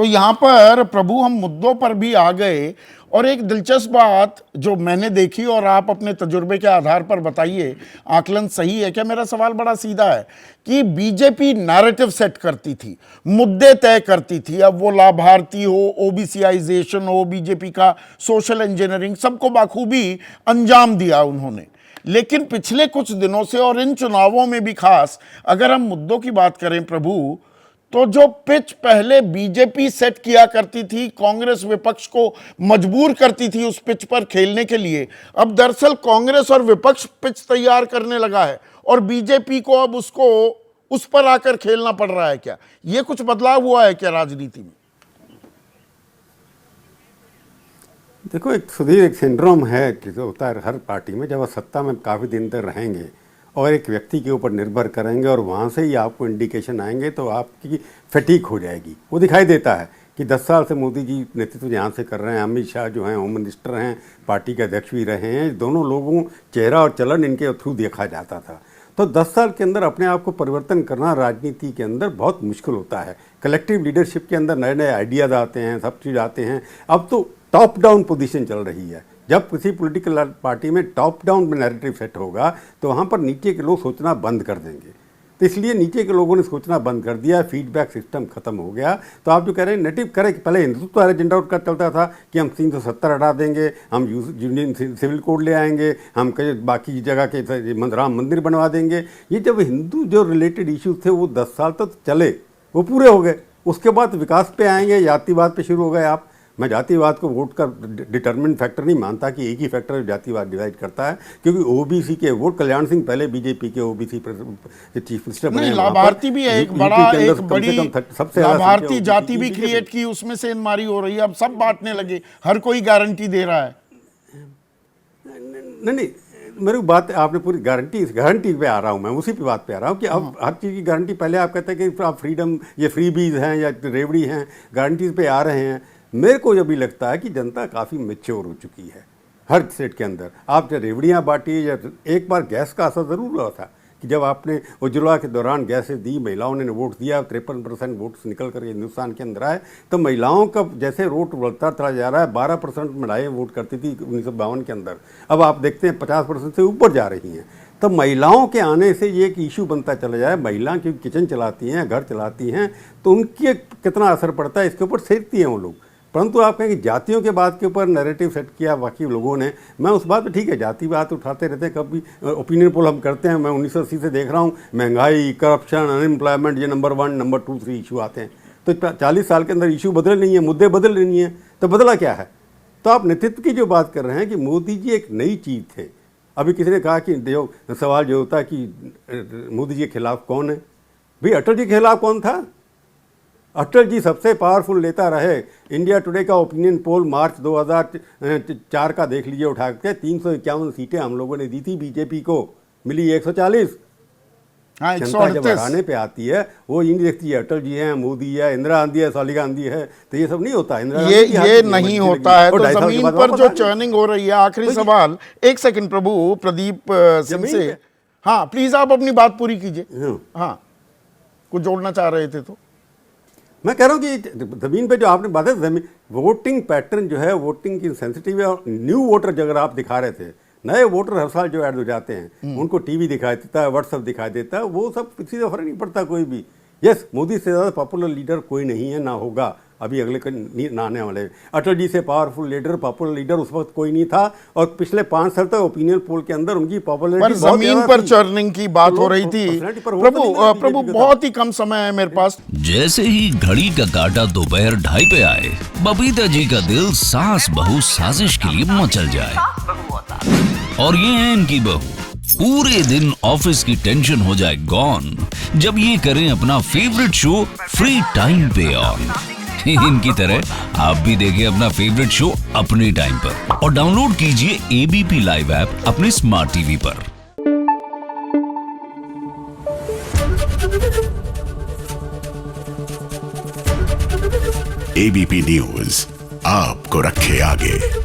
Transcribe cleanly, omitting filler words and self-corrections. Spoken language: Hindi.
तो यहाँ पर प्रभु हम मुद्दों पर भी आ गए, और एक दिलचस्प बात जो मैंने देखी और आप अपने तजुर्बे के आधार पर बताइए, आकलन सही है क्या? मेरा सवाल बड़ा सीधा है कि बीजेपी नैरेटिव सेट करती थी, मुद्दे तय करती थी, अब वो लाभार्थी हो, ओबीसीआइजेशन हो, बीजेपी का सोशल इंजीनियरिंग, सबको बाखूबी अंजाम दिया उन्होंने। लेकिन पिछले कुछ दिनों से और इन चुनावों में भी खास, अगर हम मुद्दों की बात करें प्रभु, तो जो पिच पहले बीजेपी सेट किया करती थी, कांग्रेस विपक्ष को मजबूर करती थी उस पिच पर खेलने के लिए, अब दरअसल कांग्रेस और विपक्ष पिच तैयार करने लगा है और बीजेपी को अब उसको उस पर आकर खेलना पड़ रहा है। क्या ये कुछ बदलाव हुआ है क्या राजनीति में? देखो, एक सुधीर, एक सिंड्रोम है कि जो होता है हर पार्टी में, जब वो सत्ता में काफ़ी दिन तक रहेंगे और एक व्यक्ति के ऊपर निर्भर करेंगे और वहाँ से ही आपको इंडिकेशन आएंगे तो आपकी फटीक हो जाएगी। वो दिखाई देता है कि 10 साल से मोदी जी नेतृत्व यहाँ से कर रहे हैं, अमित शाह जो हैं होम मिनिस्टर हैं, पार्टी के अध्यक्ष भी रहे हैं, दोनों लोगों चेहरा और चलन इनके थ्रू देखा जाता था। तो 10 साल के अंदर अपने आप को परिवर्तन करना राजनीति के अंदर बहुत मुश्किल होता है। कलेक्टिव लीडरशिप के अंदर नए नए आइडियाज़ आते हैं, सब चीज़ आते हैं। अब तो टॉप डाउन पोजीशन चल रही है। जब किसी पॉलिटिकल पार्टी में टॉप डाउन में नैरेटिव सेट होगा तो वहाँ पर नीचे के लोग सोचना बंद कर देंगे। तो इसलिए नीचे के लोगों ने सोचना बंद कर दिया, फीडबैक सिस्टम खत्म हो गया। तो आप जो कह रहे हैं नेटिव करें, पहले हिंदुत्व एजेंडा उनका चलता था कि हम 370 हटा देंगे, हम यूनियन सिविल कोड ले आएंगे, हम कई बाकी जगह के राम मंदिर बनवा देंगे। ये जब हिंदू जो रिलेटेड इश्यूज थे वो 10 साल तक चले, वो पूरे हो गए। उसके बाद विकास पे आएंगे, जातिवाद पे शुरू हो गए आप। मैं जातिवाद को वोट का डिटरमिनेंट फैक्टर नहीं मानता कि एक ही फैक्टर जातिवाद डिवाइड करता है, क्योंकि ओबीसी के वोट, कल्याण सिंह पहले बीजेपी के ओबीसी चीफ मिनिस्टर बने, लाभार्थी भी है, एक बड़ी सबसे लाभार्थी जाति भी क्रिएट की, उसमें से इनमारी हो रही है। अब सब बांटने लगे, हर कोई गारंटी दे रहा है। नहीं, मेरी बात आपने पूरी गारंटी पे आ रहा हूँ, मैं उसी पे बात पे आ रहा हूँ कि अब हर चीज़ की गारंटी। पहले आप कहते हैं कि आप फ्रीडम, ये फ्रीबीज हैं या रेवड़ी हैं, गारंटीज पे आ रहे हैं। मेरे को जब भी लगता है कि जनता काफ़ी मैच्योर हो चुकी है हर स्टेट के अंदर। आप जब रेवड़ियाँ बांटी, या एक बार गैस का असर ज़रूर हुआ था कि जब आपने उज्ज्वला के दौरान गैसें दी, महिलाओं ने वोट दिया, 53% वोट्स निकल कर हिंदुस्तान के अंदर आए, तो महिलाओं का जैसे वोट बढ़ता चला जा रहा है। 12% महिलाएँ वोट करती थी 1952 के अंदर, अब आप देखते हैं 50% से ऊपर जा रही हैं। तो महिलाओं के आने से ये एक इशू बनता चला जाए। महिला क्योंकि किचन चलाती हैं, घर चलाती हैं, तो उनकी कितना असर पड़ता है इसके ऊपर सीखती हैं वो लोग। परंतु आप कहें कि जातियों के बात के ऊपर नैरेटिव सेट किया बाकी लोगों ने, मैं उस बात पर ठीक है, जाति बात उठाते रहते हैं, कभी ओपिनियन पोल हम करते हैं। मैं 1980 से देख रहा हूँ, महंगाई, करप्शन, अनएम्प्लॉयमेंट, ये नंबर 1, नंबर 2, 3 इशू आते हैं। तो 40 साल के अंदर इशू बदले नहीं है, मुद्दे बदल नहीं है, तो बदला क्या है? तो आप नेतृत्व की जो बात कर रहे हैं कि मोदी जी एक नई चीज़ थे। अभी किसी ने कहा कि जो सवाल जो होता है कि मोदी जी के खिलाफ कौन है, भाई अटल जी के खिलाफ कौन था? अटल जी सबसे पावरफुल नेता रहे। इंडिया टुडे का ओपिनियन पोल मार्च 2004 का देख लीजिए उठा के, 351 सीटें हम लोगों ने दी थी बीजेपी को, मिली 140। हाँ, जनता जब हराने पे आती है वो ये नहीं देखती है अटल जी हैं, मोदी है, इंदिरा गांधी है, सोनिया गांधी है, तो ये सब नहीं होता। ये नहीं होता है। तो जमीन पर जो चर्निंग हो रही है, आखिरी सवाल, एक सेकंड प्रभु, प्रदीप सिंह से। हाँ प्लीज, आप अपनी बात पूरी कीजिए। हाँ, कुछ जोड़ना चाह रहे थे तो मैं कह रहा हूँ कि ज़मीन पे जो आपने बात है, ज़मीन वोटिंग पैटर्न जो है, वोटिंग की सेंसिटिव है। और न्यू वोटर अगर आप दिखा रहे थे, नए वोटर हर साल जो ऐड हो जाते हैं, उनको टीवी दिखाई देता है, व्हाट्सएप दिखाई देता है, वो सब किसी से फर्क नहीं पड़ता कोई भी। यस, मोदी से ज़्यादा पॉपुलर लीडर कोई नहीं है, ना होगा अभी अगले ना आने वाले। अटल जी से पावरफुल लीडर, पॉपुलर लीडर उस वक्त कोई नहीं था, और पिछले 5 साल तक ओपिनियन पोल के अंदर उनकी पॉपुलरिटी जमीन पर चर्निंग की बात हो रही थी। प्रभु बहुत ही कम समय है मेरे पास। जैसे ही घड़ी का काटा दोपहर 2:30 पे आए, बबीता जी का दिल सास बहू साजिश के लिए मचल जाए। और ये है इनकी बहू, पूरे दिन ऑफिस की टेंशन हो जाए गॉन जब ये करें अपना फेवरेट शो फ्री टाइम पे ऑन। इनकी तरह आप भी देखें अपना फेवरेट शो अपने टाइम पर, और डाउनलोड कीजिए एबीपी लाइव ऐप अपने स्मार्ट टीवी पर। एबीपी न्यूज आपको रखे आगे।